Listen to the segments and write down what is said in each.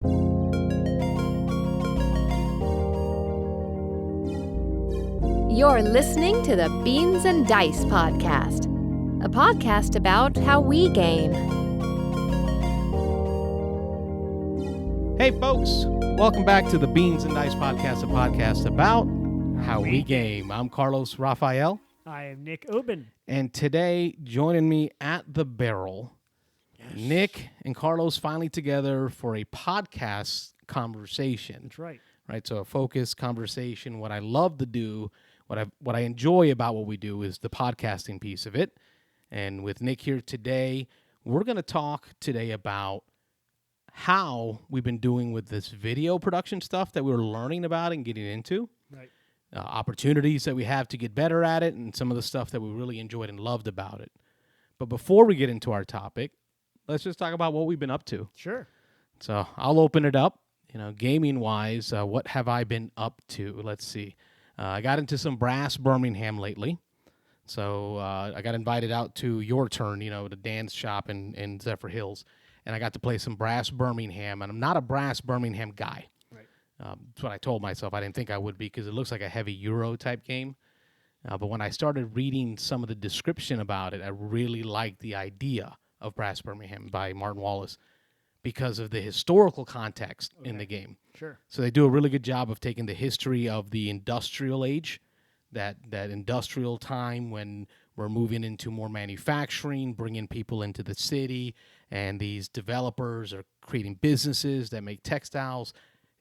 You're listening to the Beans and Dice podcast, a podcast about how we game. Hey folks, welcome back to the Beans and Dice podcast, a podcast about how we game. I'm Carlos Rafael. I am Nick Oben. And today, joining me at the barrel, Nick and Carlos finally together for a podcast conversation. That's right. Right, so a focused conversation. What I love to do, what I enjoy about what we do is the podcasting piece of it. And with Nick here today, we're going to talk today about how we've been doing with this video production stuff that we're learning about and getting into. Right. Opportunities that we have to get better at it, and some of the stuff that we really enjoyed and loved about it. But before we get into our topic, let's just talk about what we've been up to. Sure. So I'll open it up. Gaming-wise, what have I been up to? Let's see. I got into some Brass Birmingham lately. So I got invited out to your turn, the dance shop in Zephyr Hills. And I got to play some Brass Birmingham. And I'm not a Brass Birmingham guy. Right. That's what I told myself. I didn't think I would be because it looks like a heavy Euro type game. But when I started reading some of the description about it, I really liked the idea of Brass Birmingham by Martin Wallace because of the historical context in the game. Sure. So they do a really good job of taking the history of the industrial age, that industrial time when we're moving into more manufacturing, bringing people into the city, and these developers are creating businesses that make textiles.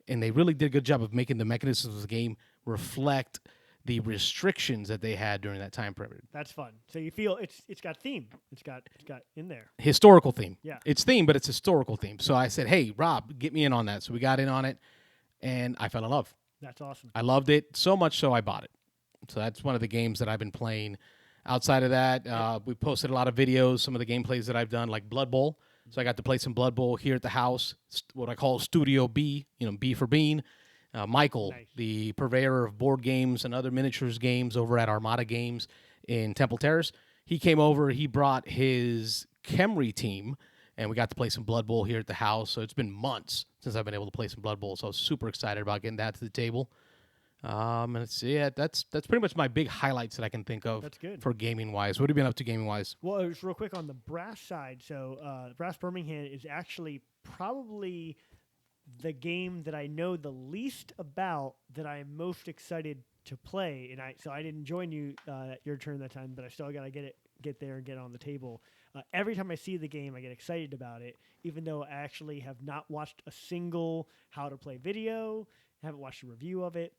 And they really did a good job of making the mechanisms of the game reflect the restrictions that they had during that time period. That's fun. So you feel it's got theme. It's got in there. Historical theme. Yeah. It's theme, but it's historical theme. So I said, hey, Rob, get me in on that. So we got in on it, and I fell in love. That's awesome. I loved it so much so I bought it. So that's one of the games that I've been playing. Outside of that, we posted a lot of videos, some of the gameplays that I've done, like Blood Bowl. So I got to play some Blood Bowl here at the house, what I call Studio B, B for Bean. Michael, Nice. the purveyor of board games and other miniatures games over at Armada Games in Temple Terrace, he came over. He brought his Khemri team, and we got to play some Blood Bowl here at the house. So it's been months since I've been able to play some Blood Bowl, so I was super excited about getting that to the table. And let's see, that's pretty much my big highlights that I can think of. That's good. For gaming-wise. What have you been up to gaming-wise? Well, just real quick on the Brass side. So Brass Birmingham is actually probably the game that I know the least about that I am most excited to play. And I didn't join you at your turn that time, but I still got to get there and get on the table. Every time I see the game, I get excited about it, even though I actually have not watched a single how to play video, haven't watched a review of it.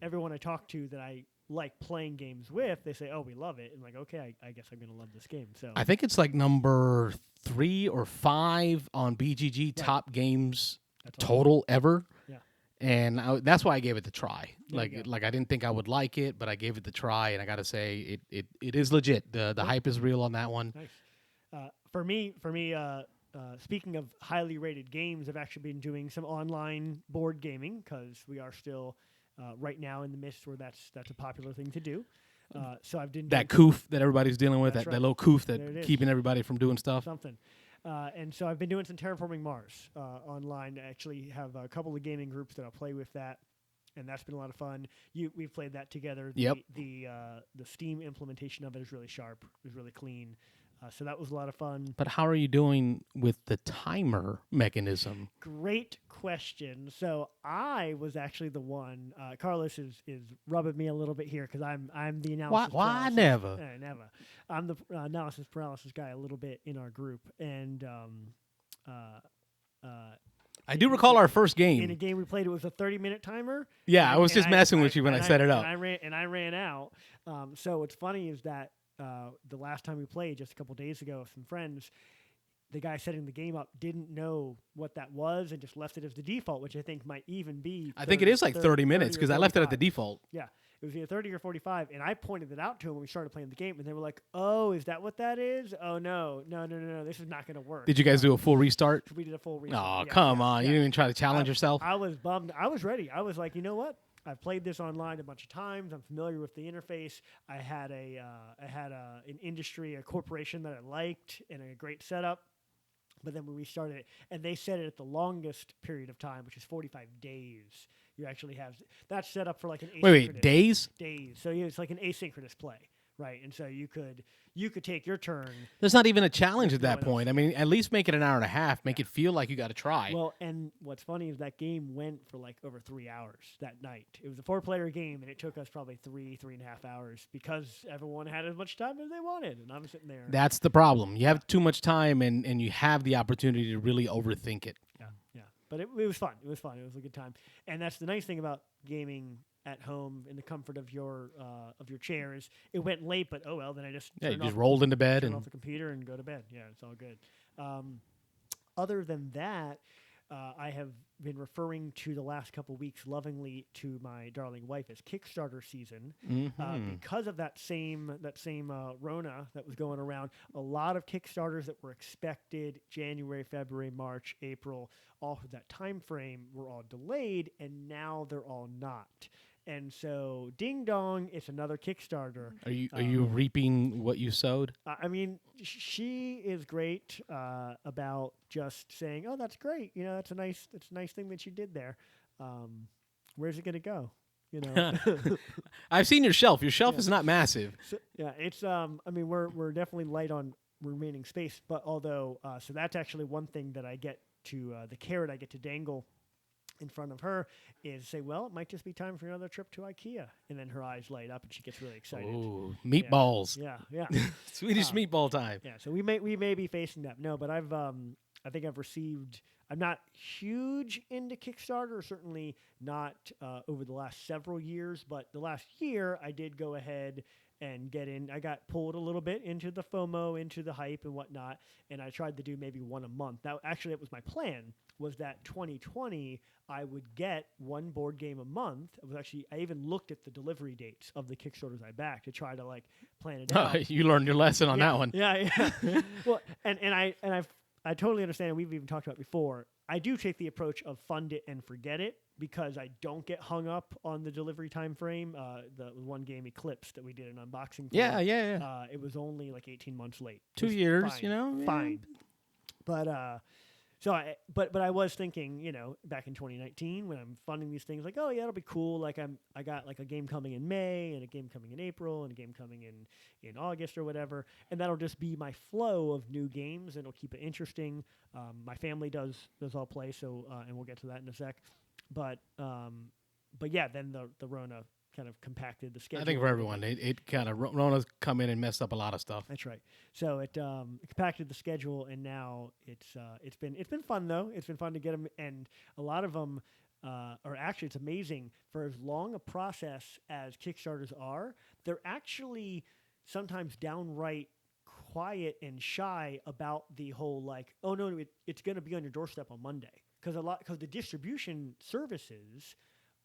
Everyone I talk to that I like playing games with, they say, oh, we love it. I'm like, okay, I guess I'm going to love this game. So I think it's like number 3 or 5 on BGG top games total ever. Yeah. And that's why I gave it the try. There Like I didn't think I would like it, but I gave it the try, and I got to say it is legit. The hype is real on that one. Nice. For me, speaking of highly rated games, I've actually been doing some online board gaming because we are still right now in the midst where that's a popular thing to do. So I've been that coof that everybody's dealing with, that little coof that keeping everybody from doing stuff. Something. And so I've been doing some Terraforming Mars online. I actually have a couple of gaming groups that I'll play with that, and that's been a lot of fun. We've played that together. Yep. The Steam implementation of it is really sharp. It was really clean. So that was a lot of fun. But how are you doing with the timer mechanism? Great question. So I was actually the one. Carlos is rubbing me a little bit here because I'm the analysis. Why paralysis. never? Never. I'm the analysis paralysis guy a little bit in our group, and I do recall our first game. In a game we played, it was a 30-minute timer. Yeah, I was just messing with you when I set it up. And I ran out. So what's funny is that the last time we played, just a couple days ago with some friends, the guy setting the game up didn't know what that was and just left it as the default, which I think might even be. I think it is like 30 minutes because I left it at the default. Yeah, it was either 30 or 45, and I pointed it out to him when we started playing the game, and they were like, "Oh, is that what that is? Oh no, this is not going to work." Did you guys do a full restart? We did a full restart. Oh, come on! You didn't even try to challenge yourself. I was bummed. I was ready. I was like, you know what? I've played this online a bunch of times. I'm familiar with the interface. I had an industry, a corporation that I liked, and a great setup. But then when we started it, and they set it at the longest period of time, which is 45 days. You actually have that's set up for like an asynchronous Wait, days? Days. So it's like an asynchronous play, right? And so you could take your turn. There's not even a challenge at no that one point. else. I mean, at least make it an hour and a half. Make it feel like you got to try. Well, and what's funny is that game went for like over 3 hours that night. It was a 4-player game, and it took us probably 3.5 hours because everyone had as much time as they wanted, and I'm sitting there. That's the problem. You have too much time, and you have the opportunity to really overthink it. Yeah. But it was fun. It was fun. It was a good time. And that's the nice thing about gaming at home in the comfort of your chair is it went late, but oh well. Then I just You just rolled into bed turn and off the computer and go to bed. Yeah, it's all good. Other than that, I have been referring to the last couple weeks lovingly to my darling wife as Kickstarter season because of that same Rona that was going around. A lot of Kickstarters that were expected January, February, March, April, all of that time frame were all delayed, and now they're all not. And so, ding dong, it's another Kickstarter. Are you reaping what you sowed? I mean, she is great about just saying, "Oh, that's great. You know, that's a nice thing that you did there. Where's it going to go? You know." I've seen your shelf. Your shelf is not massive. So, yeah, it's. I mean, we're definitely light on remaining space, but although, so that's actually one thing that I get to the carrot I get to dangle in front of her is say, well, it might just be time for another trip to IKEA. And then her eyes light up and she gets really excited. Ooh, meatballs. Yeah. Swedish meatball time. Yeah, so we may be facing that. No, but I think I've received, I'm not huge into Kickstarter, certainly not over the last several years, but the last year I did go ahead and get in. I got pulled a little bit into the FOMO, into the hype and whatnot, and I tried to do maybe one a month. That was my plan, was that 2020 I would get one board game a month. I even looked at the delivery dates of the Kickstarters I backed to try to like plan it out. You learned your lesson on that one. Yeah. Well, and I totally understand, and we've even talked about it before. I do take the approach of fund it and forget it because I don't get hung up on the delivery time frame. The one game Eclipse that we did an unboxing for. Yeah. It was only like 18 months late. 2 years, fine, fine. But but I was thinking, back in 2019 when I'm funding these things, like, oh yeah, it'll be cool. Like I got like a game coming in May and a game coming in April and a game coming in August or whatever, and that'll just be my flow of new games and it'll keep it interesting. My family does all play, so and we'll get to that in a sec. But yeah, then the Rona kind of compacted the schedule. I think for everyone, it kind of Rona's come in and messed up a lot of stuff. That's right. So it compacted the schedule, and now it's been fun though. It's been fun to get them, and a lot of them are actually, it's amazing, for as long a process as Kickstarters are, they're actually sometimes downright quiet and shy about the whole like, oh no, it's going to be on your doorstep on Monday, because the distribution services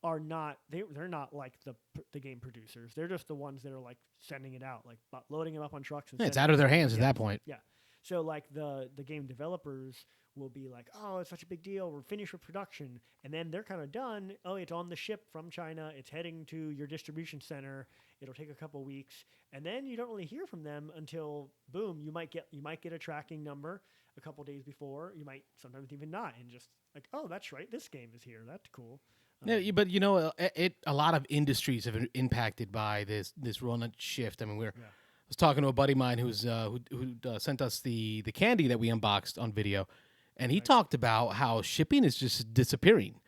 are not, they're not like the game producers. They're just the ones that are like sending it out, like loading them up on trucks. And it's out of their hands at that point. Yeah. So like the game developers will be like, oh, it's such a big deal. We're finished with production. And then they're kind of done. Oh, it's on the ship from China. It's heading to your distribution center. It'll take a couple weeks. And then you don't really hear from them until, boom, you might get a tracking number a couple days before. You might sometimes even not. And just like, oh, that's right. This game is here. That's cool. Yeah, but a lot of industries have been impacted by this Rona shift. I mean, I was talking to a buddy of mine who sent us the candy that we unboxed on video, and he talked about how shipping is just disappearing.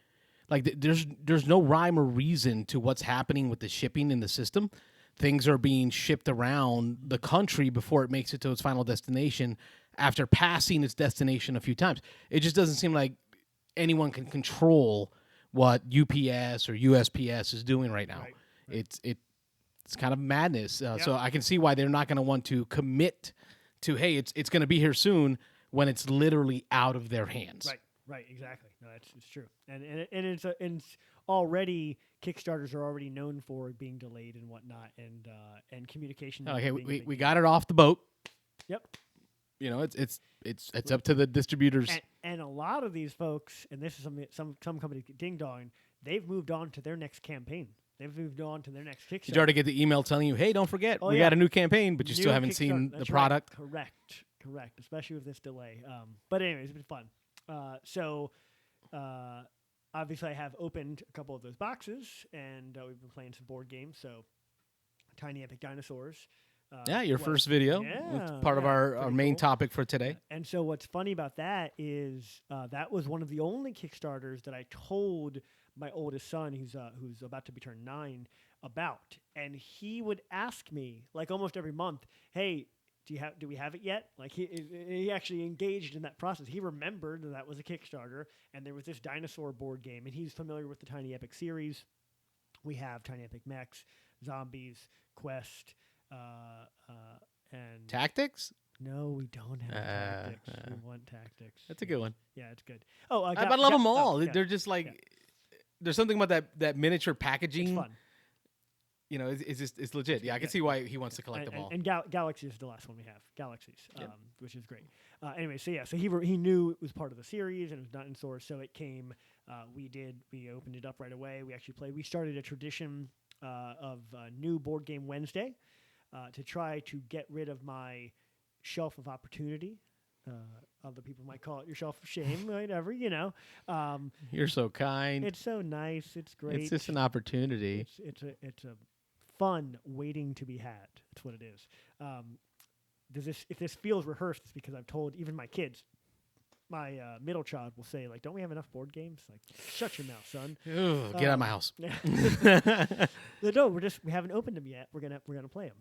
Like there's no rhyme or reason to what's happening with the shipping in the system. Things are being shipped around the country before it makes it to its final destination after passing its destination a few times. It just doesn't seem like anyone can control what UPS or USPS is doing right now. Right. It's kind of madness. So I can see why they're not going to want to commit to, hey, it's going to be here soon when it's literally out of their hands. Right, exactly. No, it's true. And it's already, Kickstarters are already known for being delayed and whatnot, and communication. Okay, we got it off the boat. Yep. It's up to the distributors. And a lot of these folks, and this is some companies get ding-dong, they've moved on to their next campaign. They've moved on to their next Kickstarter. Did you already get the email telling you, hey, don't forget, we got a new campaign, but you still haven't seen the product? Correct. Correct, especially with this delay. But anyways, it's been fun. So obviously I have opened a couple of those boxes, and we've been playing some board games. So Tiny Epic Dinosaurs. Yeah, your first video. Yeah, Part of our pretty main cool. topic for today. And so what's funny about that is that was one of the only Kickstarters that I told my oldest son, who's about to be turned 9, about. And he would ask me, like almost every month, hey, do we have it yet? Like he actually engaged in that process. He remembered that was a Kickstarter, and there was this dinosaur board game, and he's familiar with the Tiny Epic series. We have Tiny Epic Mechs, Zombies, Quest, and Tactics? no, we don't have Tactics. We want Tactics. That's a good one. Yeah, it's good. Oh, I love them all. yeah. They're just like, there's something about that miniature packaging. It's fun. You know, it's legit. Yeah, I can see why he wants to collect them all. And Galaxy is the last one we have. Galaxies, which is great. Anyway, so he knew it was part of the series and it was not in source, so it came. We opened it up right away. We actually played. We started a tradition of new board game Wednesday to try to get rid of my shelf of opportunity. Other people might call it your shelf of shame, whatever, you know. You're so kind. It's so nice. It's great. It's just an opportunity. It's a fun waiting to be had. That's what it is. If this feels rehearsed, it's because I've told even my kids. My middle child will say, like, "Don't we have enough board games?" Like, shut your mouth, son. Ugh, get out of my house. No, we haven't opened them yet. We're gonna play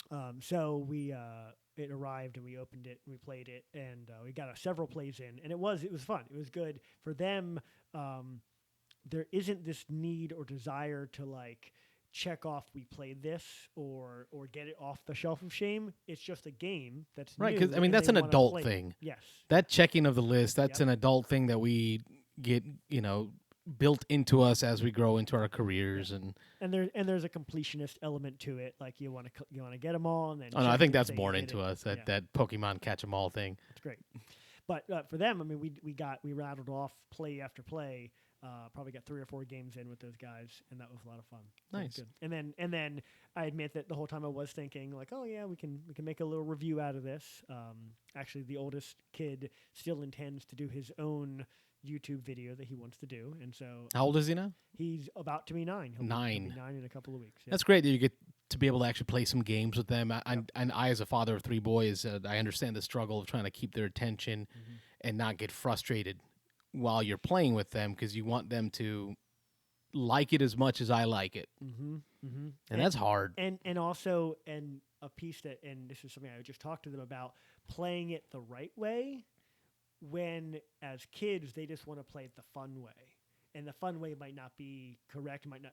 them. So it arrived and we opened it and we played it and we got several plays in, and it was fun. It was good for them. There isn't this need or desire to like check off we played this or get it off the shelf of shame. It's just a game that's Right, new, because I mean and that's they an wanna adult play it. thing. Yes. That checking of the list, that's Yep. an adult thing that we get, built into us as we grow into our careers. And there's a completionist element to it. Like you want to get them all, and then oh no, I check think to that's say you born did into it. us. Yeah. That Pokemon catch 'em all thing. It's great. But for them, I mean, we rattled off play after play. Probably got 3 or 4 games in with those guys, and that was a lot of fun. So it was Nice. good. And then I admit that the whole time I was thinking like, oh yeah, we can make a little review out of this. Actually, the oldest kid still intends to do his own YouTube video that he wants to do, and so How old is he now? he's about to be 9. He'll 9. be 9 in a couple of weeks. Yeah. That's great that you get to be able to actually play some games with them. And I, as a father of 3 boys, I understand the struggle of trying to keep their attention and not get frustrated while you're playing with them, because you want them to like it as much as I like it. And that's hard. And also a piece that, and this is something I just talked to them about, playing it the right way. When as kids they just want to play it the fun way, and the fun way might not be correct, might not.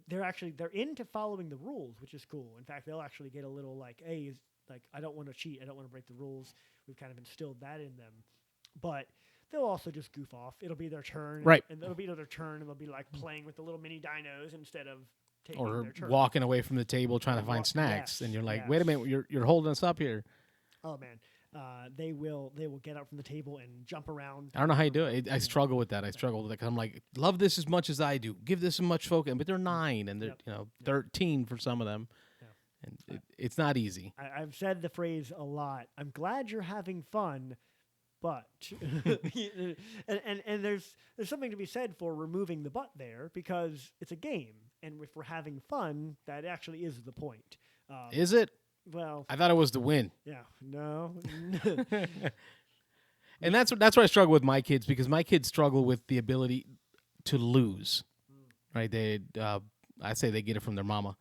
They're into following the rules, which is cool. In fact, they'll actually get a little like, hey, I don't want to cheat, I don't want to break the rules. We've kind of instilled that in them, but they'll also just goof off. It'll be their turn, right? And it'll be their turn, and they'll be like playing with the little mini dinos instead of taking or their turn. walking away from the table trying to find snacks, and you're like, wait a minute, you're holding us up here. Oh man. They will get up from the table and jump around. I don't know how you do it. I struggle with that. I struggle with it because I'm like, love this as much as I do. Give this as much focus. But they're 9 and they're 13 for some of them, and it's not easy. I've said the phrase a lot. I'm glad you're having fun, but and there's something to be said for removing the but there, because it's a game, and if we're having fun, that actually is the point. Is it? Well, I thought it was the win. Yeah, no. And that's where I struggle with my kids, because my kids struggle with the ability to lose. Right? I say they get it from their mama,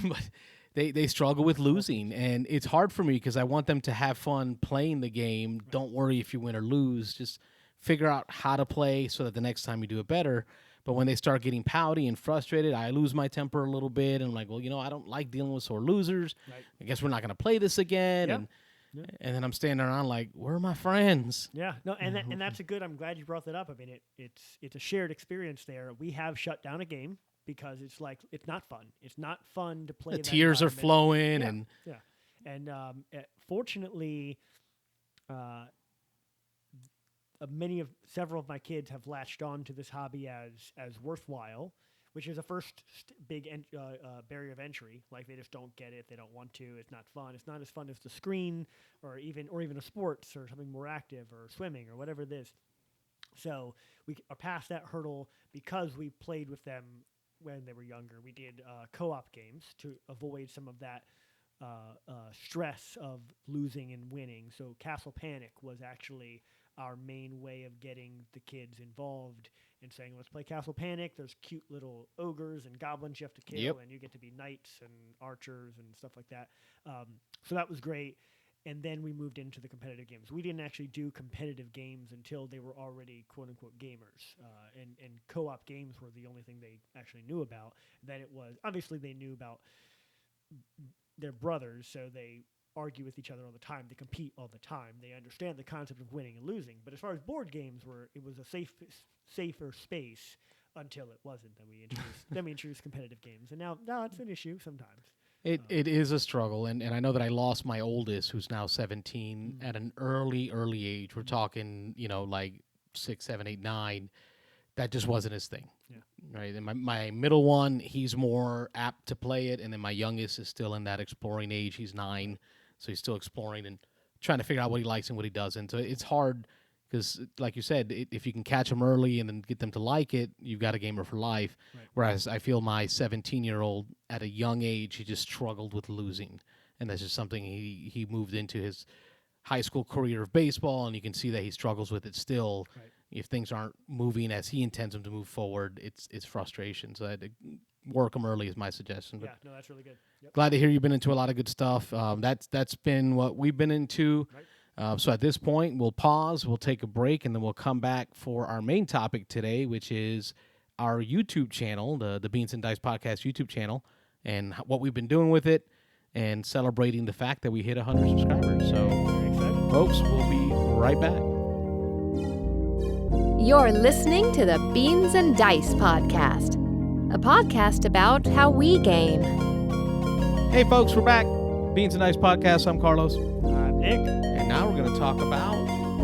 but they struggle with losing, and it's hard for me because I want them to have fun playing the game. Right. Don't worry if you win or lose. Just figure out how to play so that the next time you do it better. But when they start getting pouty and frustrated, I lose my temper a little bit. And I'm like, well, I don't like dealing with sore losers. Right. I guess we're not going to play this again. Yeah. And then I'm standing around like, where are my friends? Yeah, no, and that's a good. I'm glad you brought that up. I mean, it's a shared experience there. We have shut down a game because it's like it's not fun. It's not fun to play. The tears are flowing, and fortunately, several of my kids have latched on to this hobby as worthwhile, which is a first big barrier of entry. Like they just don't get it, they don't want to. It's not fun. It's not as fun as the screen, or even a sports or something more active, or swimming or whatever it is. So we are past that hurdle because we played with them when they were younger. We did co-op games to avoid some of that stress of losing and winning. So Castle Panic was actually our main way of getting the kids involved and saying, let's play Castle Panic. There's cute little ogres and goblins you have to kill, and you get to be knights and archers and stuff like that. So that was great. And then we moved into the competitive games. We didn't actually do competitive games until they were already quote-unquote gamers. And co-op games were the only thing they actually knew about. Then it was, obviously they knew about their brothers, so they argue with each other all the time. They compete all the time. They understand the concept of winning and losing. But as far as board games it was a safer space until it wasn't. Then we introduced competitive games. And now it's an issue sometimes. It is a struggle, and I know that I lost my oldest, who's now 17, at an early age. We're talking, like 6, 7, 8, 9. That just wasn't his thing. Yeah. Right. And my middle one, he's more apt to play it, and then my youngest is still in that exploring age. He's 9, so he's still exploring and trying to figure out what he likes and what he doesn't. So it's hard because, like you said, if you can catch them early and then get them to like it, you've got a gamer for life. Right. Whereas I feel my 17-year-old, at a young age, he just struggled with losing. And that's just something he moved into his high school career of baseball, and you can see that he struggles with it still. Right. If things aren't moving as he intends them to move forward, it's frustration. So I had to work them early is my suggestion. But no, that's really good. Yep. Glad to hear you've been into a lot of good stuff. That's been what we've been into. Right. So at this point, we'll pause, we'll take a break, and then we'll come back for our main topic today, which is our YouTube channel, the Beans and Dice Podcast YouTube channel, and what we've been doing with it, and celebrating the fact that we hit 100 subscribers. So, folks, we'll be right back. You're listening to the Beans and Dice Podcast, a podcast about how we game. Hey, folks, we're back. Beans and Dice Podcast. I'm Carlos. I'm Nick. And now we're going to talk about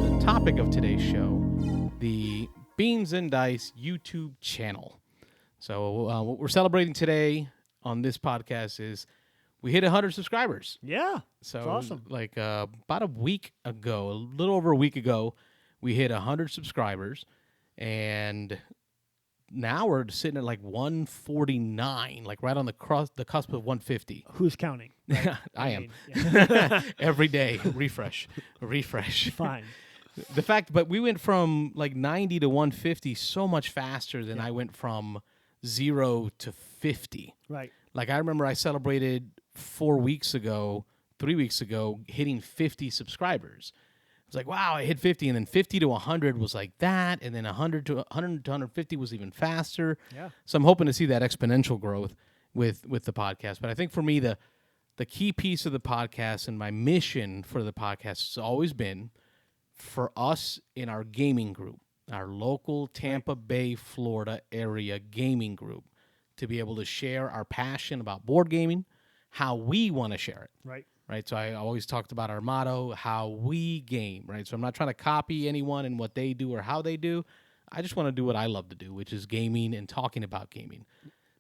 the topic of today's show, the Beans and Dice YouTube channel. So what we're celebrating today on this podcast is we hit 100 subscribers. Yeah, so that's awesome. Like about a week ago, a little over a week ago, we hit 100 subscribers, and now we're sitting at like 149, like right on the cusp of 150. Who's counting? Right? I am. Yeah. Every day, refresh. Fine. The fact, but we went from like 90 to 150 so much faster than I went from 0 to 50. Right. Like I remember I celebrated 3 weeks ago, hitting 50 subscribers. It's like, wow, I hit 50, and then 50 to 100 was like that, and then 100 to 150 was even faster. Yeah. So I'm hoping to see that exponential growth with the podcast. But I think for me, the key piece of the podcast and my mission for the podcast has always been for us in our gaming group, our local Tampa Bay, Florida area gaming group, to be able to share our passion about board gaming, how we want to share it. Right. So I always talked about our motto, how we game, right? So I'm not trying to copy anyone and what they do or how they do. I just want to do what I love to do, which is gaming and talking about gaming.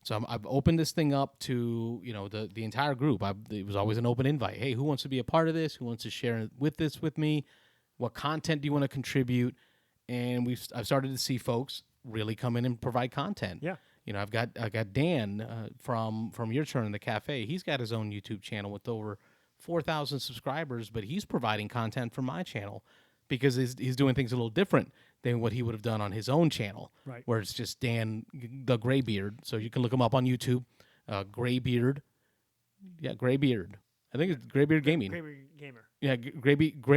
So I've opened this thing up to, the entire group. It was always an open invite. Hey, who wants to be a part of this? Who wants to share this with me? What content do you want to contribute? And I've started to see folks really come in and provide content. Yeah. I've got Dan from Your Turn in the Cafe. He's got his own YouTube channel with over 4,000 subscribers, but he's providing content for my channel because he's doing things a little different than what he would have done on his own channel, right? Where it's just Dan the Graybeard. So you can look him up on YouTube, Graybeard. Yeah, Graybeard. I think it's Graybeard Gaming. Graybeard Gamer. Yeah, Graybeard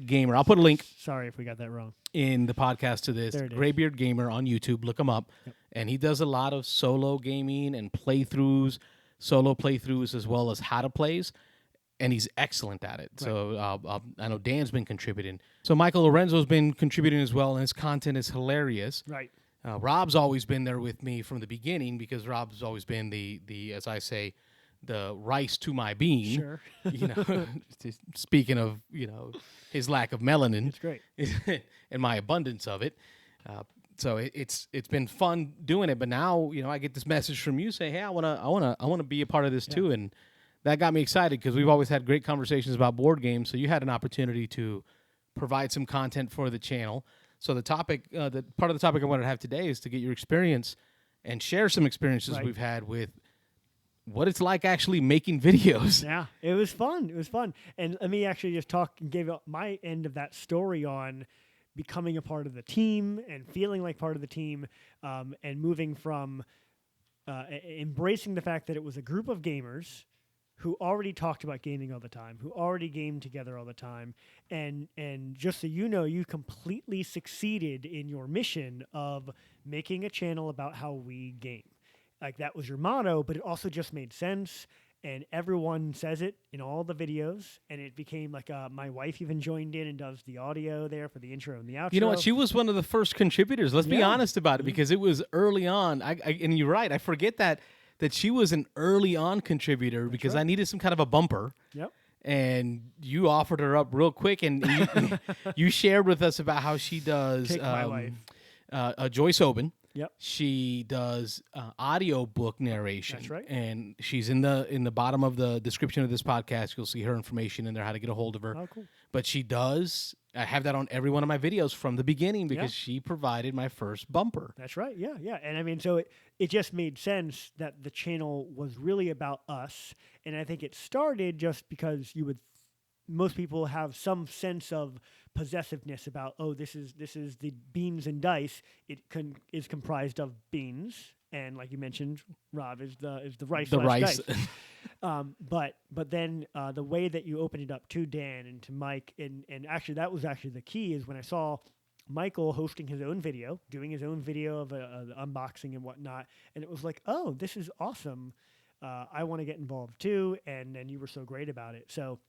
Gamer. I'll put a link. Sorry if we got that wrong. In the podcast to this, Graybeard Gamer on YouTube. Look him up. Yep. And he does a lot of solo gaming and solo playthroughs as well as how to plays, and he's excellent at it. Right. So I know Dan's been contributing. So Michael Lorenzo's been contributing as well, and his content is hilarious. Right. Rob's always been there with me from the beginning because Rob's always been the as I say, the rice to my bean. Sure. Speaking of, his lack of melanin. It's great. And my abundance of it. So it's been fun doing it, but now I get this message from you saying, "Hey, I wanna be a part of this too," and that got me excited because we've always had great conversations about board games. So you had an opportunity to provide some content for the channel. So the topic, the part of the topic I wanted to have today is to get your experience and share some experiences we've had with what it's like actually making videos. Yeah, it was fun. It was fun. And let me actually just talk and give up my end of that story on becoming a part of the team and feeling like part of the team, and moving from embracing the fact that it was a group of gamers who already talked about gaming all the time, who already gamed together all the time, and just so you completely succeeded in your mission of making a channel about how we game. Like, that was your motto, but it also just made sense. And everyone says it in all the videos, and it became like my wife even joined in and does the audio there for the intro and the outro. You know what? She was one of the first contributors. Let's be honest about it, because it was early on. And you're right. I forget that she was an early on contributor because I needed some kind of a bumper. Yep. And you offered her up real quick, and you shared with us about how she does my wife. Joyce Oben. Yep. She does audio book narration. That's right. And she's in the bottom of the description of this podcast. You'll see her information in there, how to get a hold of her. Oh, cool. But she does. I have that on every one of my videos from the beginning because she provided my first bumper. That's right. Yeah, yeah. And I mean, so it just made sense that the channel was really about us. And I think it started just because most people have some sense of possessiveness about, oh, this is the Beans and Dice. It is comprised of beans, and like you mentioned, Rob, is the rice. The rice. Dice. But then the way that you opened it up to Dan and to Mike, and actually that was actually the key, is when I saw Michael hosting his own video, doing his own video of the unboxing and whatnot, and it was like, oh, this is awesome. I want to get involved too, and then you were so great about it. So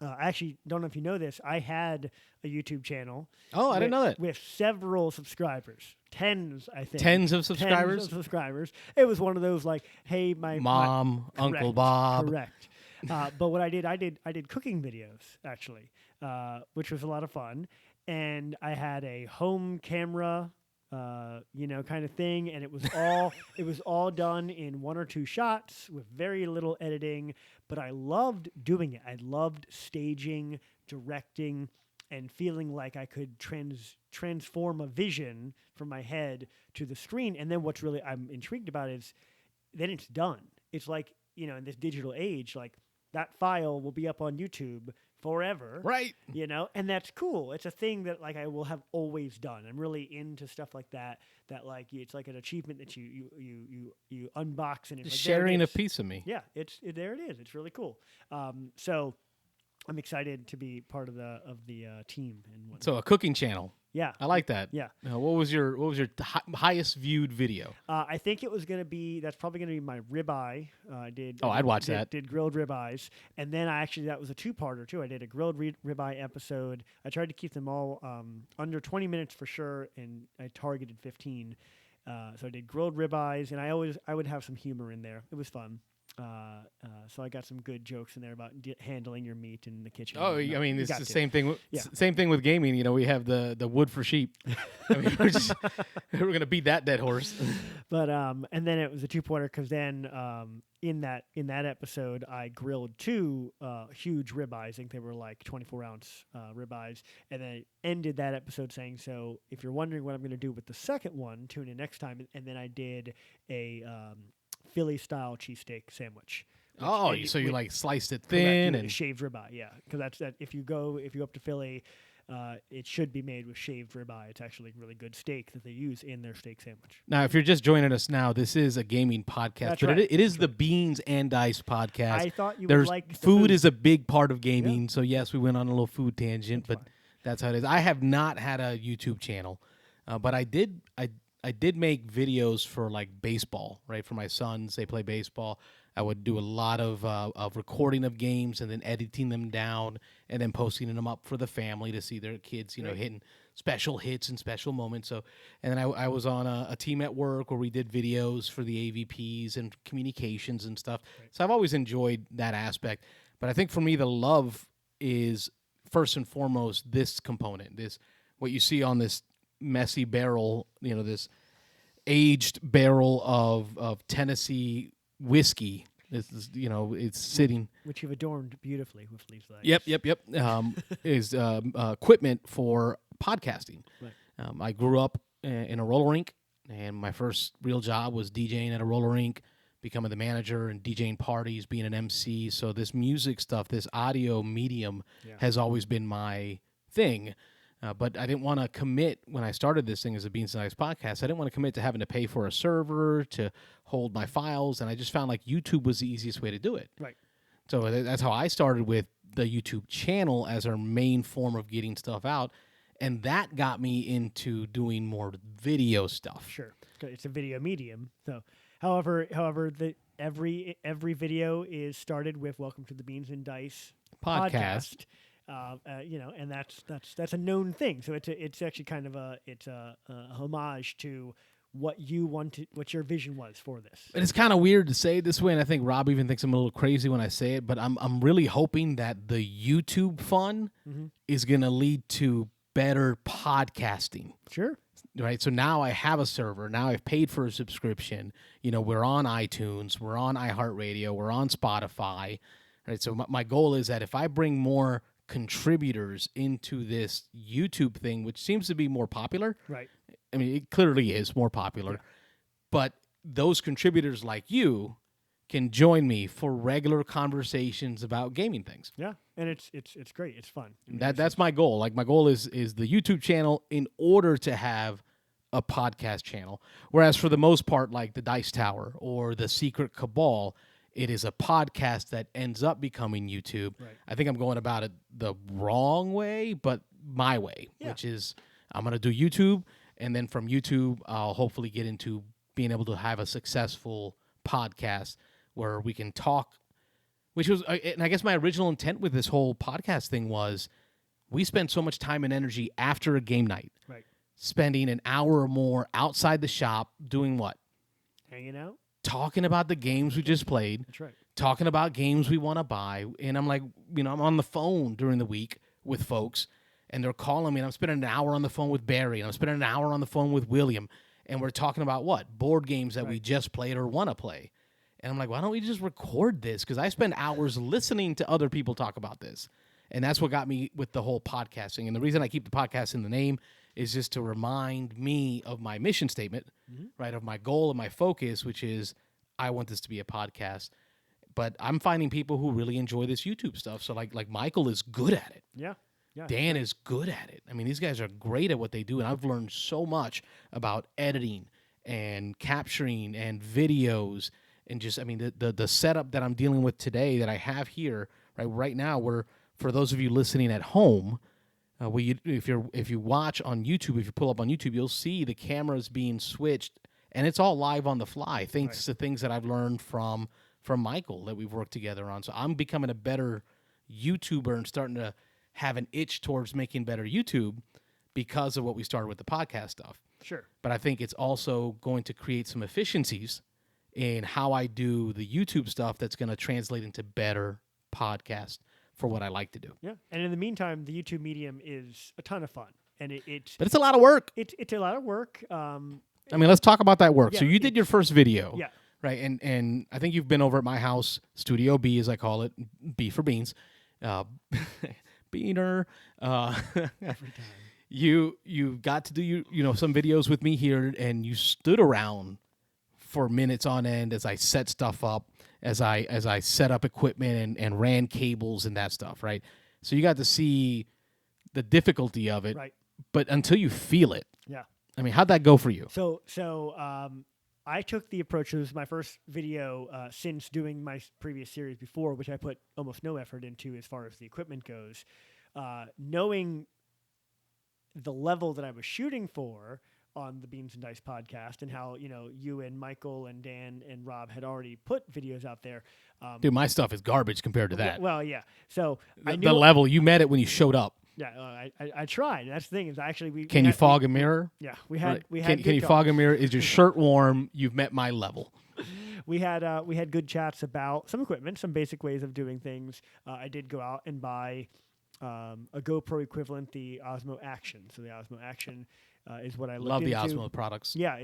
I actually don't know if you know this. I had a YouTube channel. Oh, I didn't know that. With several subscribers. Tens, I think. Tens of subscribers? Tens of subscribers. It was one of those like, hey, my mom, Uncle Bob. Correct. But what I did cooking videos, actually, which was a lot of fun. And I had a home camera, kind of thing, and it was all done in 1 or 2 shots with very little editing. But I loved doing it. I loved staging, directing, and feeling like I could transform a vision from my head to the screen. And then what's really I'm intrigued about is then it's done. It's like, in this digital age, like that file will be up on YouTube forever. Right. And that's cool. It's a thing that like I will have always done. I'm really into stuff like that like it's like an achievement that you unbox, and it's like, sharing a piece of me. Yeah, there it is. It's really cool. So I'm excited to be part of the team and whatnot. So a cooking channel. Yeah, I like that. Yeah. What was your highest viewed video? I think it was that's probably gonna be my ribeye. I did. Oh, I'd watch that. Did grilled ribeyes, and then that was a 2-parter too. I did a grilled ribeye episode. I tried to keep them all under 20 minutes for sure, and I targeted 15. So I did grilled ribeyes, and I would have some humor in there. It was fun. So I got some good jokes in there about handling your meat in the kitchen. Oh, I mean, it's the same thing. Same thing with gaming. We have the wood for sheep. I mean, we're gonna beat that dead horse. But and then it was a 2-pointer because then in that episode I grilled 2 huge ribeyes. I think they were like 24-ounce ribeyes, and then I ended that episode saying, so if you're wondering what I'm gonna do with the second one, tune in next time. And then I did a Philly-style cheesesteak sandwich. Oh, so you like sliced it thin and shaved ribeye, yeah. Because that's that. If you go up to Philly, it should be made with shaved ribeye. It's actually a really good steak that they use in their steak sandwich. Now, if you're just joining us now, this is a gaming podcast, that's but right. it is the Beans and Dice podcast. I thought you would like food is a big part of gaming, so yes, we went on a little food tangent, but that's how it is. I have not had a YouTube channel, but I did make videos for like baseball, right? For my sons, they play baseball. I would do a lot of recording of games and then editing them down and then posting them up for the family to see their kids, hitting special hits and special moments. So, and then I was on a team at work where we did videos for the AVPs and communications and stuff. Right. So I've always enjoyed that aspect. But I think for me, the love is first and foremost this component, what you see on this messy barrel, this aged barrel of Tennessee whiskey. This is, it's sitting. Which you've adorned beautifully with these lights. Yep. Is equipment for podcasting. Right. I grew up in a roller rink, and my first real job was DJing at a roller rink, becoming the manager and DJing parties, being an MC. So this music stuff, this audio medium has always been my thing. But I didn't want to commit when I started this thing as a Beans and Ice podcast. I didn't want to commit to having to pay for a server to hold my files, and I just found like YouTube was the easiest way to do it. Right. So that's how I started with the YouTube channel as our main form of getting stuff out, and that got me into doing more video stuff. Sure, it's a video medium. So, however, every video is started with "Welcome to the Beans and Dice podcast." And that's a known thing. So it's actually kind of a homage to what you wanted, what your vision was for this. And it's kind of weird to say it this way, and I think Rob even thinks I'm a little crazy when I say it, but I'm really hoping that the YouTube fun is going to lead to better podcasting. Sure. Right. So now I have a server. Now I've paid for a subscription. We're on iTunes. We're on iHeartRadio. We're on Spotify. Right. So my goal is that if I bring more contributors into this YouTube thing, which seems to be more popular. Right. I mean, it clearly is more popular. But those contributors like you can join me for regular conversations about gaming things. Yeah, and it's great. It's fun. That's my goal. Like my goal is the YouTube channel in order to have a podcast channel. Whereas for the most part, like the Dice Tower or the Secret Cabal, it is a podcast that ends up becoming YouTube. Right. I think I'm going about it the wrong way, but my way, which is I'm going to do YouTube, and then from YouTube, I'll hopefully get into being able to have a successful podcast where we can talk, which was, and I guess my original intent with this whole podcast thing was we spend so much time and energy after a game night, right, spending an hour or more outside the shop doing what? Hanging out. Talking about the games we just played. That's right. Talking about games we want to buy. And I'm like, I'm on the phone during the week with folks, and they're calling me, and I'm spending an hour on the phone with Barry, and I'm spending an hour on the phone with William, and we're talking about what? Board games that we just played or want to play. And I'm like, why don't we just record this? Because I spend hours listening to other people talk about this. And that's what got me with the whole podcasting. And the reason I keep the podcast in the name is just to remind me of my mission statement, right, of my goal and my focus, which is I want this to be a podcast. But I'm finding people who really enjoy this YouTube stuff. So like Michael is good at it. Yeah. Dan is good at it. I mean, these guys are great at what they do, and I've learned so much about editing and capturing and videos and just, I mean, the setup that I'm dealing with today that I have here right now. Where for those of you listening at home, if you watch on YouTube, if you pull up on YouTube, you'll see the cameras being switched, and it's all live on the fly, thanks to things that I've learned from Michael that we've worked together on. So I'm becoming a better YouTuber and starting to have an itch towards making better YouTube because of what we started with the podcast stuff. Sure. But I think it's also going to create some efficiencies in how I do the YouTube stuff that's going to translate into better podcast for what I like to do. Yeah. And in the meantime, the YouTube medium is a ton of fun. And but it's a lot of work. It's a lot of work. I mean, let's talk about that work. Yeah, so you did your first video. Yeah. Right. And I think you've been over at my house, Studio B, as I call it, B for beans. Beaner. Every time. You got to do some videos with me here, and you stood around for minutes on end as I set stuff up, as I set up equipment and ran cables and that stuff, right? So you got to see the difficulty of it, right? But until you feel it, yeah. I mean, how'd that go for you? So I took the approach. It was my first video since doing my previous series before, which I put almost no effort into as far as the equipment goes. Knowing the level that I was shooting for on the Beans and Dice podcast, and how you and Michael and Dan and Rob had already put videos out there. Dude, my stuff is garbage compared to that. Well, yeah. So the, I knew the level you met it when you showed up. Yeah, I tried. That's the thing is actually Can you fog a mirror? Yeah, we had. Can you fog a mirror? Is your shirt warm? You've met my level. We had good chats about some equipment, some basic ways of doing things. I did go out and buy a GoPro equivalent, the Osmo Action. So the Osmo Action is what I looked Love the into. Osmo products. Yeah,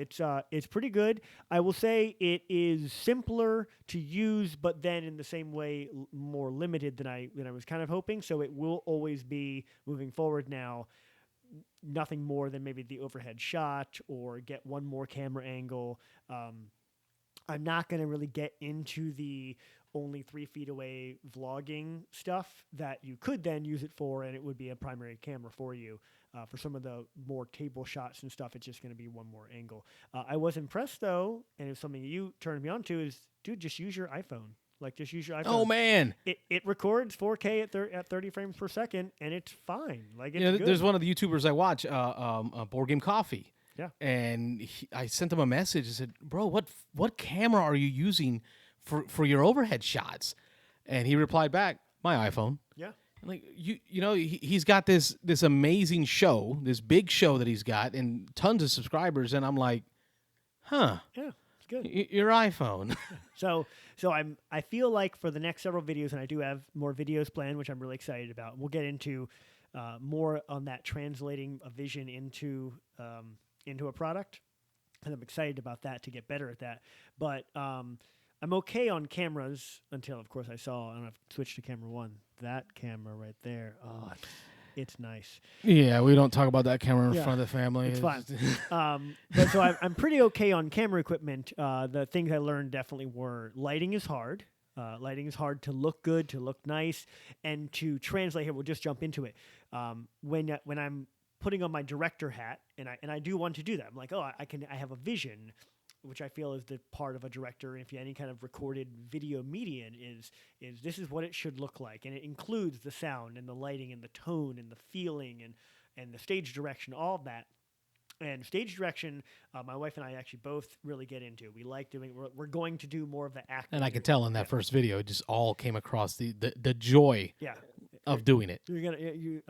it's pretty good. I will say it is simpler to use, but then in the same way more limited than I was kind of hoping. So it will always be moving forward now. Nothing more than maybe the overhead shot or get one more camera angle. I'm not going to really get into the only 3 feet away vlogging stuff that you could then use it for, and it would be a primary camera for you. For some of the more table shots and stuff, it's just going to be one more angle. I was impressed, though, and it's something you turned me on to, is, dude, just use your iPhone. Like, just use your iPhone. Oh, man. It records 4K at 30 frames per second, and it's fine. Like, it's good. There's one of the YouTubers I watch, Board Game Coffee. Yeah. And I sent him a message. I said, bro, what camera are you using for your overhead shots? And he replied back, my iPhone. Yeah. I'm like, he's got this amazing show, this big show that he's got, and tons of subscribers. And I'm like, huh. Yeah. Good. Your iPhone. So I feel like for the next several videos, and I do have more videos planned, which I'm really excited about. We'll get into more on that translating a vision into a product, and I'm excited about that to get better at that. But I'm okay on cameras until, of course, I don't have to switch to camera 1. That camera right there. Oh, it's nice. Yeah, we don't talk about that camera in front of the family. It's fine. But so I'm pretty okay on camera equipment. The things I learned definitely were lighting is hard. Lighting is hard to look good, to look nice, and to translate. Here, we'll just jump into it. When I'm putting on my director hat, and I do want to do that. I'm like, I have a vision, which I feel is the part of a director. And if you have any kind of recorded video medium, is this is what it should look like, and it includes the sound and the lighting and the tone and the feeling and the stage direction, all of that. And stage direction, my wife and I actually both really get into. We like doing. We're going to do more of the acting. And I could tell in that first video, it just all came across the joy of doing it. You're gonna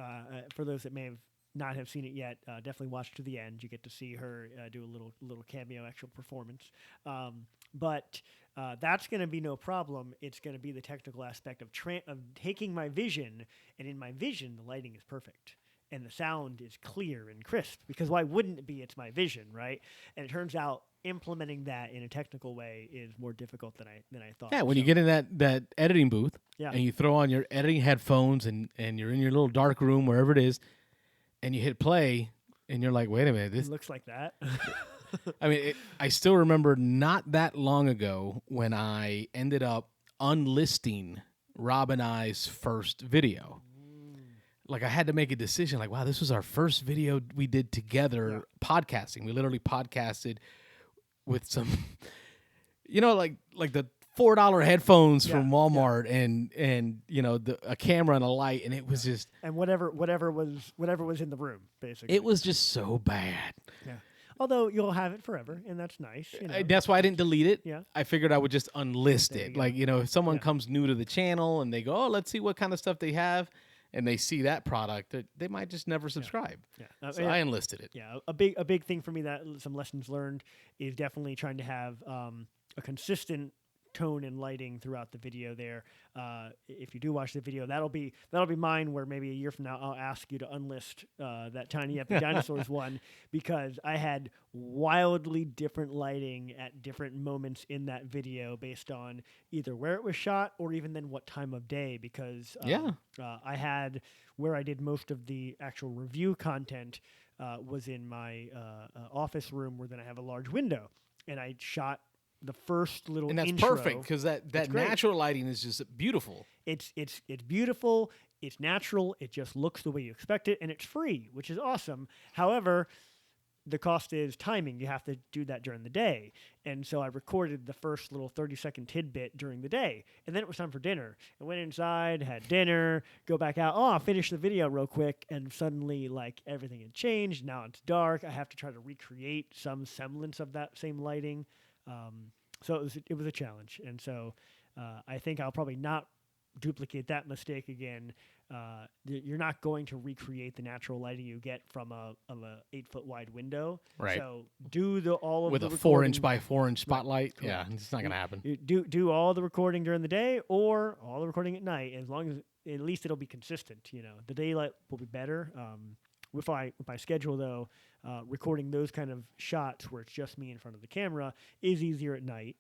for those that may have not have seen it yet, definitely watch to the end. You get to see her do a little cameo, actual performance. But that's going to be no problem. It's going to be the technical aspect of taking my vision, and in my vision, the lighting is perfect. And the sound is clear and crisp, because why wouldn't it be? It's my vision, right? And it turns out implementing that in a technical way is more difficult than I thought. Yeah, when you get in that editing booth and you throw on your editing headphones and you're in your little dark room, wherever it is, and you hit play, and you're like, wait a minute. This it looks like that. I mean, I still remember not that long ago when I ended up unlisting Rob and I's first video. Like, I had to make a decision, like, wow, this was our first video we did together podcasting. We literally podcasted with some, like the $4 headphones from Walmart and a camera and a light, and it was just and whatever was in the room, basically. It was just so bad. Yeah. Although you'll have it forever, and that's nice. That's why I didn't delete it. Yeah. I figured I would just unlist it. Like, if someone comes new to the channel and they go, oh, let's see what kind of stuff they have, and they see that product, they might just never subscribe. Yeah. So I enlisted it. Yeah. A big thing for me, that some lessons learned, is definitely trying to have a consistent tone and lighting throughout the video there. If you do watch the video, that'll be mine, where maybe a year from now I'll ask you to unlist that Tiny Epic Dinosaurs one, because I had wildly different lighting at different moments in that video based on either where it was shot or even then what time of day, because I had where I did most of the actual review content was in my office room, where then I have a large window, and I shot the first little and that's intro. Perfect, because that natural lighting is just beautiful. It's beautiful. It's natural. It just looks the way you expect it, and it's free, which is awesome. However, the cost is timing. You have to do that during the day. And so I recorded the first little 30-second tidbit during the day, and then it was time for dinner. I went inside, had dinner, go back out. I'll finish the video real quick, and suddenly, like, everything had changed. Now it's dark. I have to try to recreate some semblance of that same lighting. So it was a challenge, and so I think I'll probably not duplicate that mistake again. You're not going to recreate the natural lighting you get from a 8-foot wide window. Right. So do all of with the a recording. 4-inch by 4-inch spotlight. Right. Yeah, it's not going to happen. Do all the recording during the day or all the recording at night, as long as at least it'll be consistent. The daylight will be better. with my schedule though, recording those kind of shots where it's just me in front of the camera is easier at night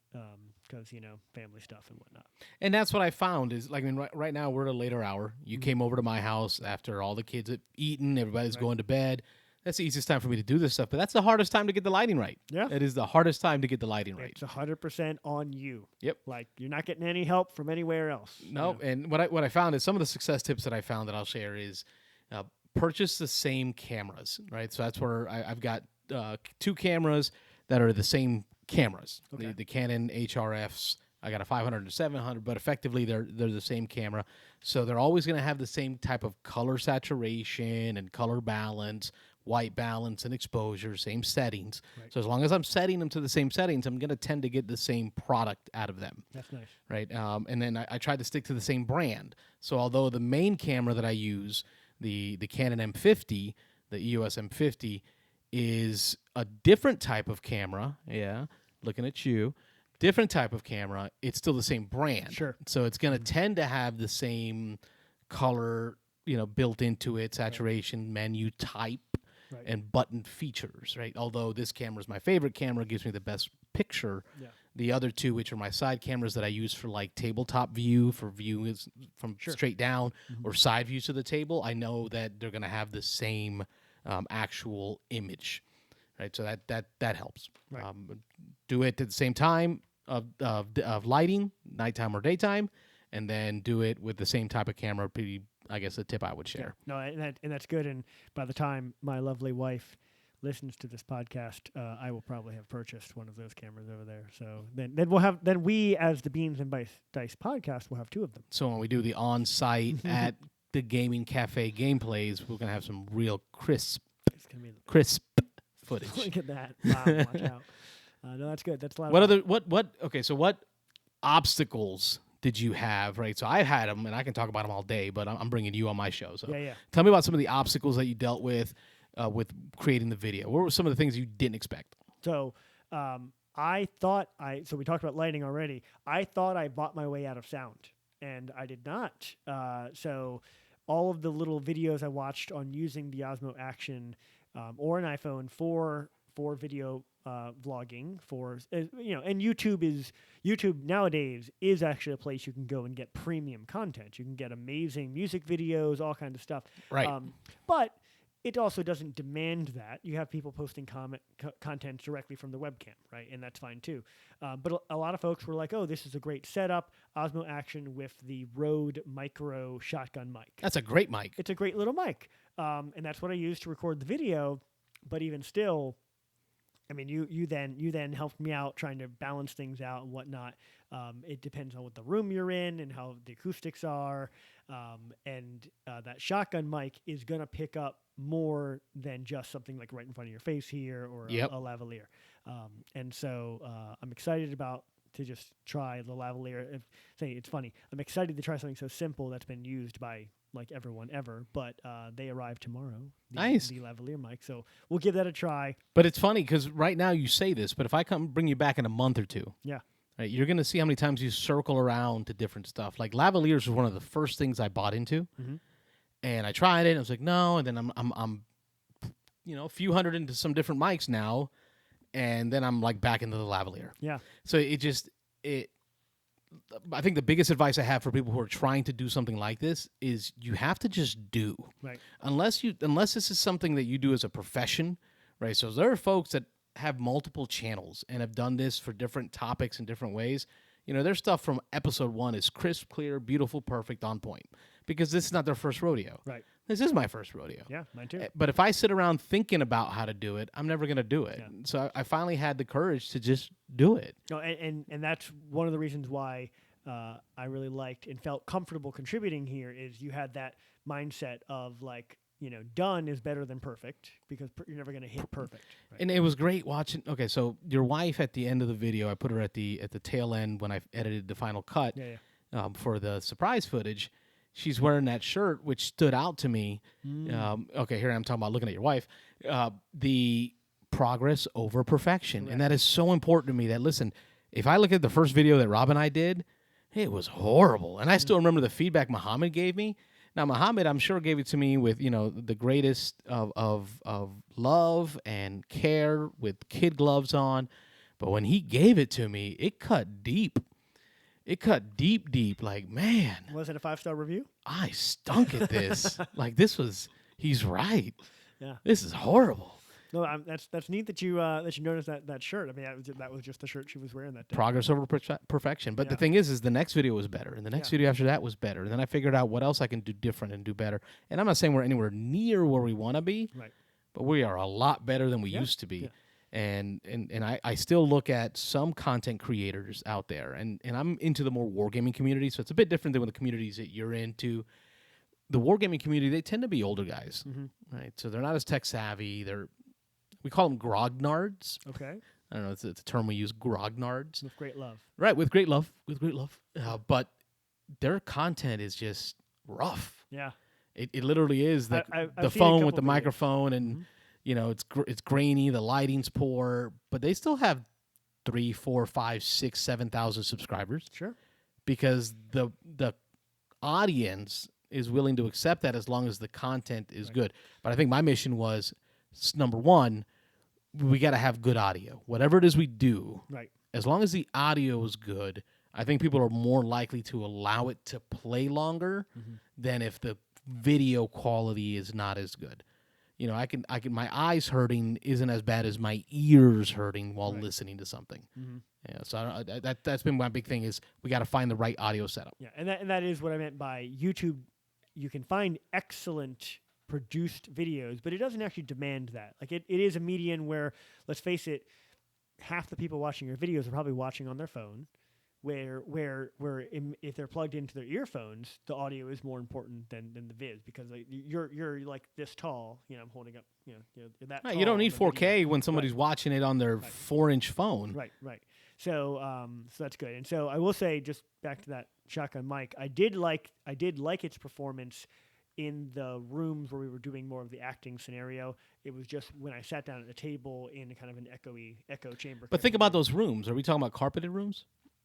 because family stuff and whatnot. And that's what I found is like, I mean, right now we're at a later hour. You came over to my house after all the kids have eaten, everybody's going to bed. That's the easiest time for me to do this stuff, but that's the hardest time to get the lighting right. Yeah. It is the hardest time to get the lighting right. It's 100% on you. Yep. Like you're not getting any help from anywhere else. No, and what I found is some of the success tips that I found that I'll share is purchase the same cameras, right? So that's where I've got 2 cameras that are the same cameras. Okay. The Canon HRFs. I got a 500 and 700, but effectively they're the same camera. So they're always going to have the same type of color saturation and color balance, white balance and exposure, same settings. Right. So as long as I'm setting them to the same settings, I'm going to tend to get the same product out of them. That's nice. Right. And then I tried to stick to the same brand. So although the main camera that I use, the Canon M50, the EOS M50, is a different type of camera. Yeah, looking at you. Different type of camera. It's still the same brand. Sure. So it's going to tend to have the same color, built into it, saturation, menu type, and button features, right? Although this camera is my favorite camera, gives me the best picture. Yeah. The other 2, which are my side cameras that I use for like tabletop view, for view from straight down, or side views of the table, I know that they're going to have the same actual image, right? So that helps. Right. Do it at the same time of lighting, nighttime or daytime, and then do it with the same type of camera. I guess a tip I would share. Yeah. No, and that's good. And by the time my lovely wife listens to this podcast, I will probably have purchased one of those cameras over there. So then we, as the Beans and Dice podcast, will have 2 of them. So when we do the on-site at the gaming cafe gameplays, we're gonna have some real crisp footage. Look at that! Wow, watch out. No, that's good. That's a lot. What obstacles did you have? Right. So I've had them, and I can talk about them all day. But I'm bringing you on my show. So tell me about some of the obstacles that you dealt with creating the video. What were some of the things you didn't expect? So we talked about lighting already. I thought I bought my way out of sound, and I did not. So all of the little videos I watched on using the Osmo Action or an iPhone for video vlogging, and YouTube nowadays is actually a place you can go and get premium content. You can get amazing music videos, all kinds of stuff. Right. But it also doesn't demand that. You have people posting content directly from the webcam, right? And that's fine too. But a lot of folks were like, oh, this is a great setup. Osmo Action with the Rode Micro shotgun mic. That's a great mic. It's a great little mic. And that's what I used to record the video. But even still, I mean, you then helped me out trying to balance things out and whatnot. It depends on what the room you're in and how the acoustics are. And that shotgun mic is going to pick up more than just something like right in front of your face here or a lavalier. And so I'm excited to just try the lavalier. It's funny. I'm excited to try something so simple that's been used by like everyone ever, but they arrive tomorrow. The lavalier mic. So we'll give that a try. But it's funny because right now you say this, but if I come bring you back in a month or 2, right, you're going to see how many times you circle around to different stuff. Like lavaliers was one of the first things I bought into, and I tried it. And I was like, no, and then I'm a few hundred into some different mics now, and then I'm like back into the lavalier. Yeah. So I think the biggest advice I have for people who are trying to do something like this is you have to just do. Right. Unless this is something that you do as a profession, right? So there are folks that have multiple channels and have done this for different topics in different ways. Their stuff from episode 1 is crisp, clear, beautiful, perfect, on point. Because this is not their first rodeo. Right. This is my first rodeo. Yeah, mine too. But if I sit around thinking about how to do it, I'm never going to do it. Yeah. So I finally had the courage to just do it. No, and that's one of the reasons why I really liked and felt comfortable contributing here is you had that mindset of like, done is better than perfect because you're never going to hit perfect. Right? And it was great watching. Okay, so your wife at the end of the video, I put her at the tail end when I edited the final cut for the surprise footage. She's wearing that shirt, which stood out to me. Okay, here I'm talking about looking at your wife. The progress over perfection. Correct. And that is so important to me that, listen, if I look at the first video that Rob and I did, it was horrible. And I still remember the feedback Muhammad gave me. Now, Muhammad, I'm sure gave it to me with, the greatest of love and care with kid gloves on. But when he gave it to me, it cut deep. It cut deep, deep. Like, man, Was it a 5-star review? I stunk at this. Like, he's right. Yeah. This is horrible. No, that's neat that you noticed that shirt. I mean, that was just the shirt she was wearing that day. Progress over perfection. But the thing is the next video was better, and the next video after that was better. And then I figured out what else I can do different and do better. And I'm not saying we're anywhere near where we want to be, right? But we are a lot better than we used to be. Yeah. And I still look at some content creators out there, and I'm into the more wargaming community, so it's a bit different than the communities that you're into. The wargaming community, they tend to be older guys, right? So they're not as tech savvy. We call them grognards. Okay. I don't know. It's a term we use, grognards. With great love. Right, with great love. But their content is just rough. Yeah. It literally is the I've phone with the videos. microphone, and it's grainy. The lighting's poor, but they still have 3, 4, 5, 6, 7,000 subscribers. Sure. Because the audience is willing to accept that as long as the content is good. But I think my mission was, number one, we got to have good audio. Whatever it is we do, right? As long as the audio is good, I think people are more likely to allow it to play longer than if the video quality is not as good. I can my eyes hurting isn't as bad as my ears hurting while listening to something. Yeah, so that's been my big thing is we got to find the right audio setup. Yeah, and that is what I meant by YouTube. You can find excellent produced videos, but it doesn't actually demand that. Like it is a medium where, let's face it, half the people watching your videos are probably watching on their phone. Where if they're plugged into their earphones, the audio is more important than the viz, because like you're like this tall. I'm holding up. That. Right, you don't need 4K when somebody's watching it on their 4-inch phone. Right. So that's good. And so I will say, just back to that shotgun mic, I did like its performance in the rooms where we were doing more of the acting scenario. It was just when I sat down at the table in kind of an echo chamber. But think about those rooms. Are we talking about carpeted rooms?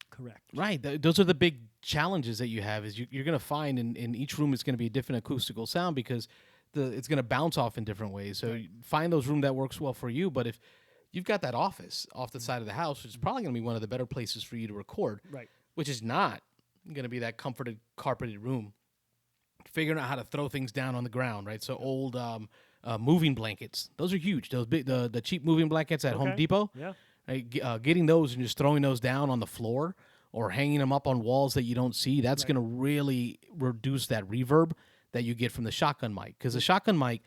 Correct. Right. Those are the big challenges that you have. Is you're going to find in each room it's going to be a different acoustical sound because it's going to bounce off in different ways. So find those room that works well for you. But if you've got that office off the side of the house, which is probably going to be one of the better places for you to record, right? Which is not going to be that comforted carpeted room. Figuring out how to throw things down on the ground, right? So old moving blankets, those are huge. Those big, the cheap moving blankets at Home Depot. Yeah. Right? Getting those and just throwing those down on the floor or hanging them up on walls that you don't see, that's going to really reduce that reverb that you get from the shotgun mic. Because the shotgun mic,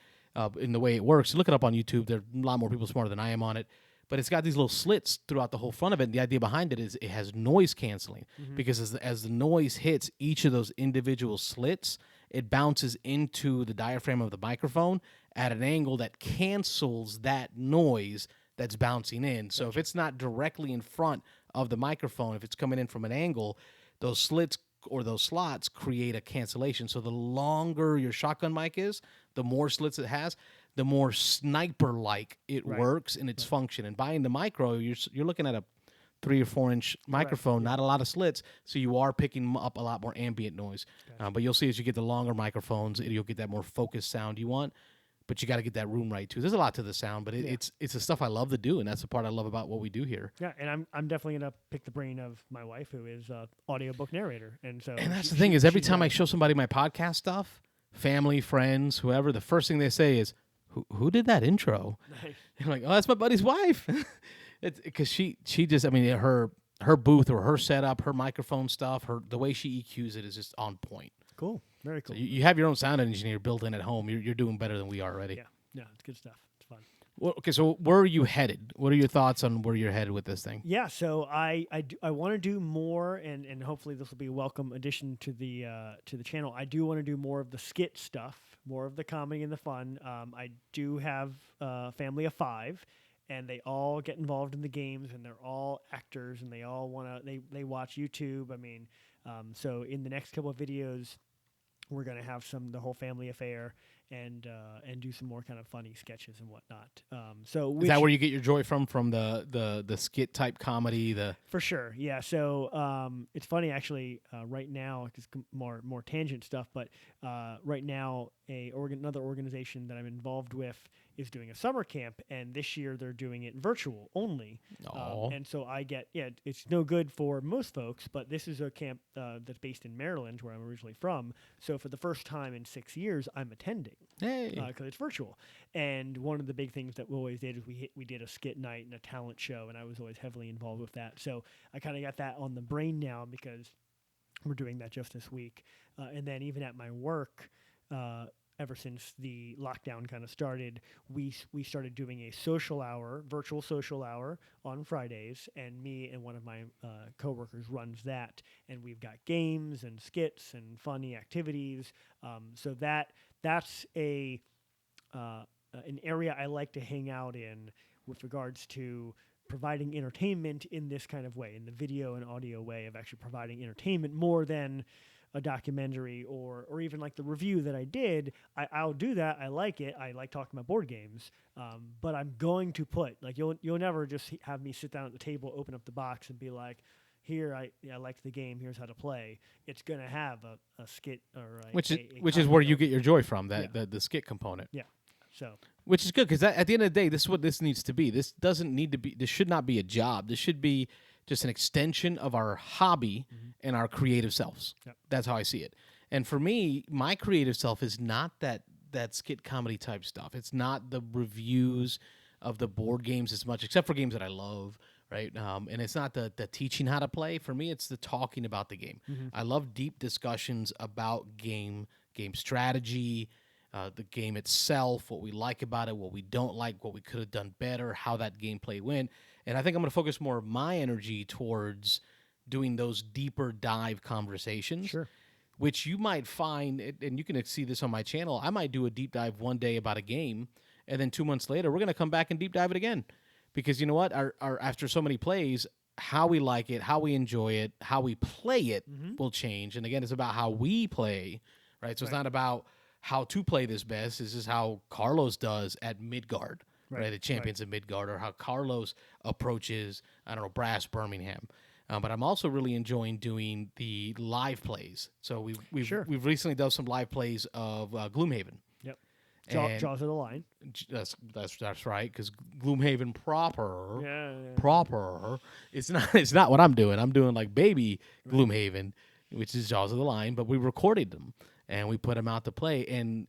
in the way it works, look it up on YouTube. There are a lot more people smarter than I am on it. But it's got these little slits throughout the whole front of it. And the idea behind it is it has noise canceling. Because as the noise hits each of those individual slits, it bounces into the diaphragm of the microphone at an angle that cancels that noise that's bouncing in. So if it's not directly in front of the microphone, if it's coming in from an angle, those slits or those slots create a cancellation. So the longer your shotgun mic is, the more slits it has, the more sniper-like it works in its function. And buying the micro, you're looking at a 3 or 4 inch microphone, not a lot of slits, so you are picking up a lot more ambient noise. But you'll see as you get the longer microphones, you'll get that more focused sound you want. But you got to get that room right too. There's a lot to the sound, but it's the stuff I love to do, and that's the part I love about what we do here. Yeah, and I'm definitely gonna pick the brain of my wife, who is audiobook narrator, and that's the thing is every time I show somebody my podcast stuff, family, friends, whoever, the first thing they say is, "Who did that intro?" Nice. I'm like, "Oh, that's my buddy's wife." It's because she just, I mean, her booth or her setup, her microphone stuff, the way she EQs it is just on point. Cool. Very cool. So you have your own sound engineer built in at home. You're doing better than we are already. Yeah, it's good stuff. It's fun. Well, okay, so where are you headed? What are your thoughts on where you're headed with this thing? Yeah, so I want to do more, and hopefully this will be a welcome addition to the channel. I do want to do more of the skit stuff, more of the comedy and the fun. I do have a family of 5, and they all get involved in the games, and they're all actors, and they all they watch YouTube. I mean, so in the next couple of videos, we're going to have the whole family affair, and do some more kind of funny sketches and whatnot. Is that where you get your joy from the skit type comedy? For sure, yeah. So it's funny actually. Right now, just more tangent stuff, but right now, another organization that I'm involved with is doing a summer camp, and this year they're doing it virtual only. And so it's no good for most folks, but this is a camp that's based in Maryland, where I'm originally from. So for the first time in 6 years, I'm attending. Hey, because it's virtual. And one of the big things that we always did is we did a skit night and a talent show, and I was always heavily involved with that. So I kind of got that on the brain now because we're doing that just this week. And then even at my work, ever since the lockdown kind of started, we started doing a virtual social hour on Fridays, and me and one of my coworkers runs that, and we've got games and skits and funny activities. So that's an area I like to hang out in with regards to providing entertainment in this kind of way, in the video and audio way of actually providing entertainment more than a documentary or even like the review that I did. I'll do that. I like it. I like talking about board games. But I'm going to put, like, you'll never just have me sit down at the table, open up the box, and be like, here, I like the game, here's how to play. It's going to have a skit or which is where you get your joy from, the skit component. Yeah. So, which is good, because at the end of the day, this is what this needs to be. This doesn't need to be. This should not be a job. This should be just an extension of our hobby and our creative selves. Yep. That's how I see it. And for me, my creative self is not that skit comedy type stuff. It's not the reviews of the board games as much, except for games that I love, right? And it's not the teaching how to play. For me, it's the talking about the game. I love deep discussions about game strategy, the game itself, what we like about it, what we don't like, what we could have done better, how that gameplay went. And I think I'm going to focus more of my energy towards doing those deeper dive conversations. Sure. Which you might find, and you can see this on my channel, I might do a deep dive one day about a game, and then 2 months later, we're going to come back and deep dive it again. Because you know what? Our after so many plays, how we like it, how we enjoy it, how we play it will change. And again, it's about how we play, right? So it's not about how to play this best. This is how Carlos does at Midgard, right? At Champions of Midgard, or how Carlos approaches, I don't know, Brass Birmingham. But I'm also really enjoying doing the live plays. So we've recently done some live plays of Gloomhaven. Yep. Jaws of the Line. That's right, because Gloomhaven proper it's not what I'm doing. I'm doing like baby Gloomhaven, which is Jaws of the Line. But we recorded them and we put them out to play, and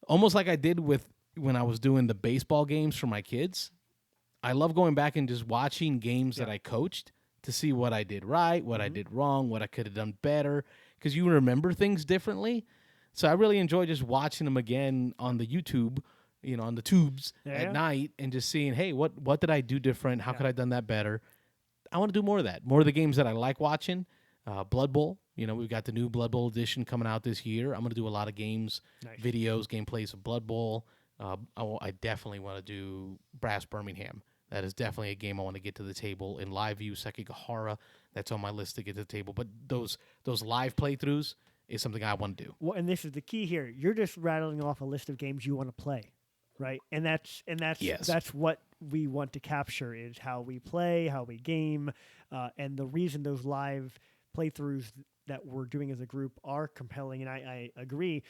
almost like I did when I was doing the baseball games for my kids. I love going back and just watching games that I coached to see what I did right, what I did wrong, what I could have done better, because you remember things differently. So I really enjoy just watching them again on the YouTube, on the tubes at night, and just seeing, hey, what did I do different? How could I have done that better? I want to do more of that. More of the games that I like watching. Blood Bowl, we've got the new Blood Bowl edition coming out this year. I'm going to do a lot of games, videos, gameplays of Blood Bowl. I definitely want to do Brass Birmingham. That is definitely a game I want to get to the table. In live view, Sekigahara, that's on my list to get to the table. But those live playthroughs is something I want to do. Well, and this is the key here. You're just rattling off a list of games you want to play, right? And that's what we want to capture, is how we play, how we game, and the reason those live playthroughs that we're doing as a group are compelling. And I agree.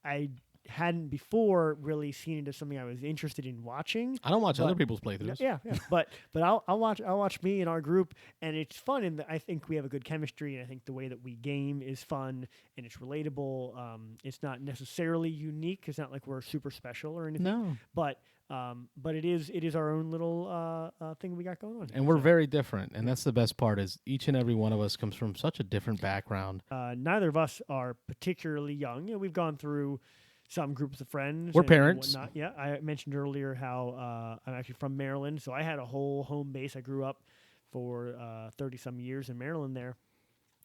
I hadn't before really seen it as something I was interested in watching. I don't watch other people's playthroughs. Yeah. but I'll watch me and our group, and it's fun. And I think we have a good chemistry. And I think the way that we game is fun and it's relatable. It's not necessarily unique. It's not like we're super special or anything. No. But it is our own little thing we got going on here. And we're very different, and that's the best part, is each and every one of us comes from such a different background. Neither of us are particularly young. We've gone through some groups of friends. We're parents. And yeah, I mentioned earlier how I'm actually from Maryland, so I had a whole home base. I grew up for 30-some years in Maryland there.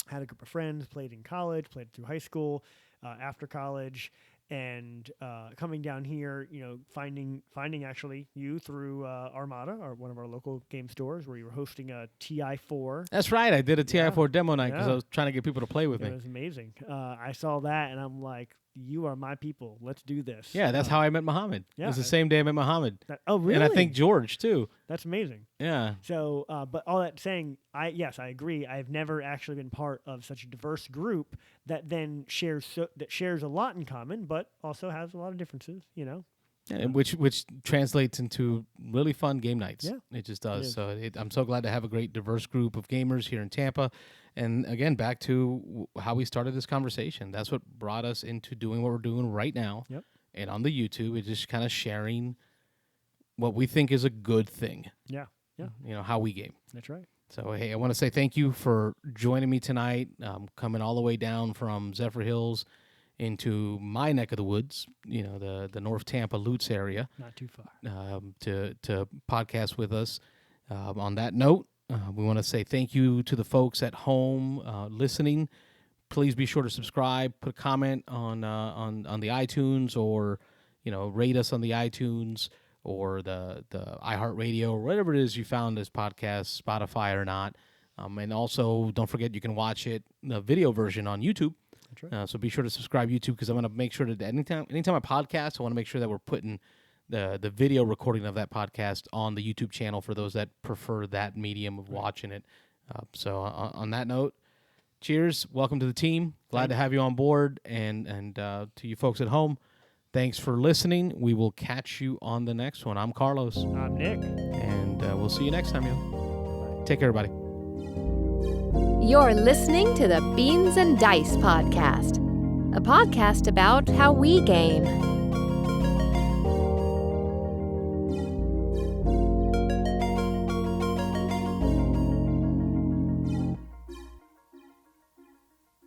Had a group of friends, played in college, played through high school, after college, and coming down here, finding actually you through Armada, or one of our local game stores, where you were hosting a TI4. That's right. I did a TI4 demo night because I was trying to get people to play with me. It was amazing. I saw that, and I'm like, you are my people. Let's do this. Yeah, that's how I met Muhammad. Yeah, It was the same day I met Muhammad. Oh, really? And I think George, too. That's amazing. Yeah. So, but all that saying, I agree. I've never actually been part of such a diverse group that then shares a lot in common, but also has a lot of differences. Yeah, which translates into really fun game nights. Yeah, it just does. is. So I'm so glad to have a great diverse group of gamers here in Tampa. And again, back to how we started this conversation. That's what brought us into doing what we're doing right now. Yep. And on the YouTube, it's just kind of sharing what we think is a good thing. Yeah. Yeah. How we game. That's right. So, hey, I want to say thank you for joining me tonight, coming all the way down from Zephyr Hills into my neck of the woods, the North Tampa Lutz area. Not too far. To podcast with us. On that note, we want to say thank you to the folks at home listening. Please be sure to subscribe, put a comment on the iTunes, or rate us on the iTunes or the iHeartRadio or whatever it is you found this podcast, Spotify or not. And also, don't forget you can watch it, the video version, on YouTube. That's right. So be sure to subscribe to YouTube, because I want to make sure that anytime I podcast, I want to make sure that we're putting the video recording of that podcast on the YouTube channel for those that prefer that medium of watching it. So on that note, cheers. Welcome to the team. Glad to have you on board. And to you folks at home, thanks for listening. We will catch you on the next one. I'm Carlos. I'm Nick. And we'll see you next time, y'all. Take care, everybody. You're listening to the Beans and Dice podcast, a podcast about how we game.